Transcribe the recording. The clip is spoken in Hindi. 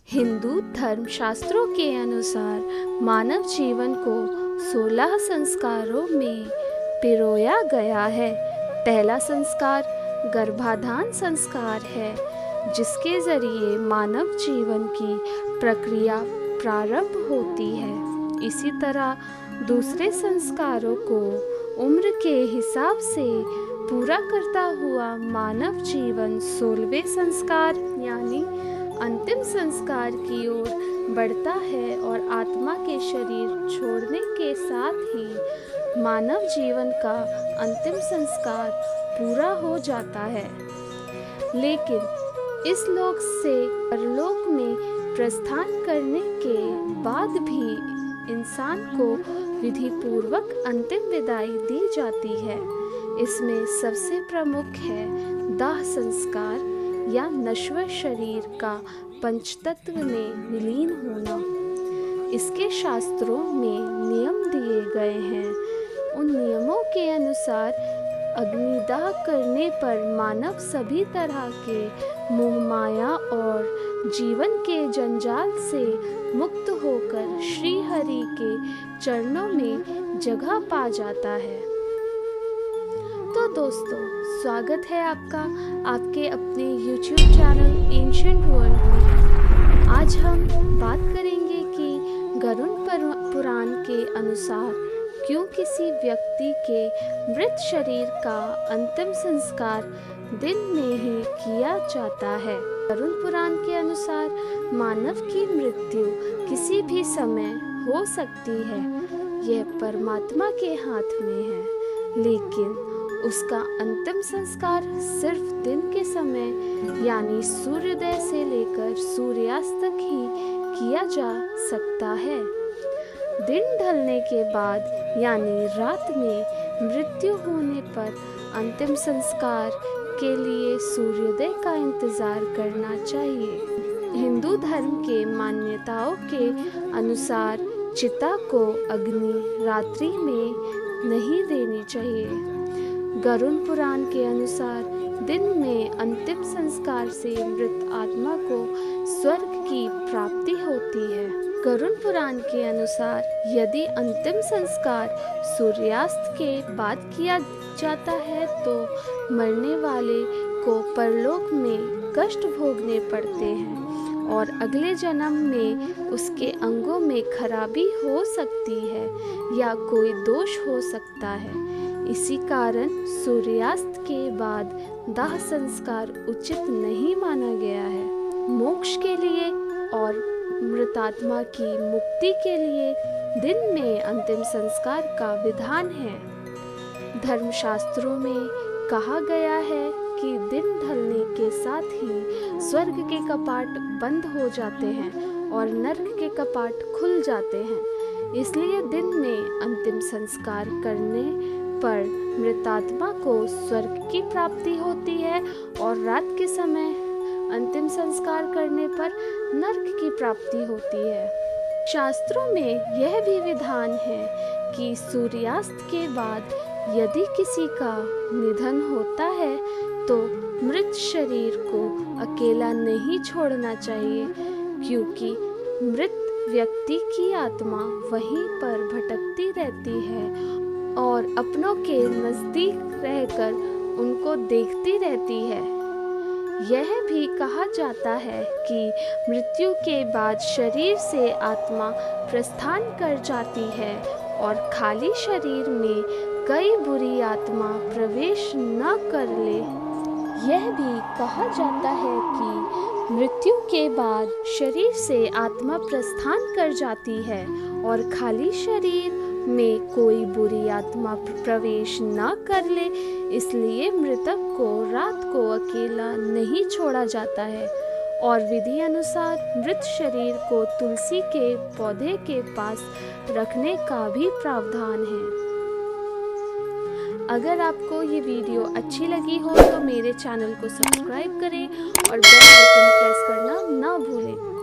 हिंदू धर्म शास्त्रों के अनुसार मानव जीवन को 16 संस्कारों में पिरोया गया है। पहला संस्कार गर्भाधान संस्कार है, जिसके जरिए मानव जीवन की प्रक्रिया प्रारंभ होती है। इसी तरह दूसरे संस्कारों को उम्र के हिसाब से पूरा करता हुआ मानव जीवन 16वें संस्कार यानी अंतिम संस्कार की ओर बढ़ता है और आत्मा के शरीर छोड़ने के साथ ही मानव जीवन का अंतिम संस्कार पूरा हो जाता है। लेकिन इस लोक से परलोक में प्रस्थान करने के बाद भी इंसान को विधि पूर्वक अंतिम विदाई दी जाती है। इसमें सबसे प्रमुख है दाह संस्कार या नश्वर शरीर का पंचतत्व में विलीन होना। इसके शास्त्रों में नियम दिए गए हैं। उन नियमों के अनुसार अग्निदाह करने पर मानव सभी तरह के मोह माया और जीवन के जंजाल से मुक्त होकर श्री हरि के चरणों में जगह पा जाता है। तो दोस्तों, स्वागत है आपका आपके अपने YouTube चैनल एंशिएंट वर्ल्ड में। आज हम बात करेंगे कि गरुड़ पुराण के अनुसार क्यों किसी व्यक्ति के मृत शरीर का अंतिम संस्कार दिन में ही किया जाता है। गरुड़ पुराण के अनुसार मानव की मृत्यु किसी भी समय हो सकती है, यह परमात्मा के हाथ में है, लेकिन उसका अंतिम संस्कार सिर्फ दिन के समय यानी सूर्योदय से लेकर सूर्यास्त तक ही किया जा सकता है। दिन ढलने के बाद यानी रात में मृत्यु होने पर अंतिम संस्कार के लिए सूर्योदय का इंतजार करना चाहिए। हिंदू धर्म के मान्यताओं के अनुसार चिता को अग्नि रात्रि में नहीं देनी चाहिए। गरुड़ पुराण के अनुसार दिन में अंतिम संस्कार से मृत आत्मा को स्वर्ग की प्राप्ति होती है। गरुड़ पुराण के अनुसार यदि अंतिम संस्कार सूर्यास्त के बाद किया जाता है तो मरने वाले को परलोक में कष्ट भोगने पड़ते हैं और अगले जन्म में उसके अंगों में खराबी हो सकती है या कोई दोष हो सकता है। इसी कारण सूर्यास्त के बाद दाह संस्कार उचित नहीं माना गया है। मोक्ष के लिए और मृतात्मा की मुक्ति के लिए दिन में अंतिम संस्कार का विधान है। धर्मशास्त्रों में कहा गया है कि दिन ढलने के साथ ही स्वर्ग के कपाट बंद हो जाते हैं और नर्क के कपाट खुल जाते हैं। इसलिए दिन में अंतिम संस्कार करने पर मृतात्मा को स्वर्ग की प्राप्ति होती है और रात के समय अंतिम संस्कार करने पर नर्क की प्राप्ति होती है। शास्त्रों में यह भी विधान है कि सूर्यास्त के बाद यदि किसी का निधन होता है तो मृत शरीर को अकेला नहीं छोड़ना चाहिए, क्योंकि मृत व्यक्ति की आत्मा वहीं पर भटकती रहती है और अपनों के नज़दीक रहकर उनको देखती रहती है। यह भी कहा जाता है कि मृत्यु के बाद शरीर से आत्मा प्रस्थान कर जाती है और खाली शरीर में कई बुरी आत्मा प्रवेश न कर ले। यह भी कहा जाता है कि मृत्यु के बाद शरीर से आत्मा प्रस्थान कर जाती है और खाली शरीर में कोई बुरी आत्मा प्रवेश न कर ले, इसलिए मृतक को रात को अकेला नहीं छोड़ा जाता है और विधि अनुसार मृत शरीर को तुलसी के पौधे के पास रखने का भी प्रावधान है। अगर आपको ये वीडियो अच्छी लगी हो तो मेरे चैनल को सब्सक्राइब करें और बेल आइकन प्रेस करना ना भूलें।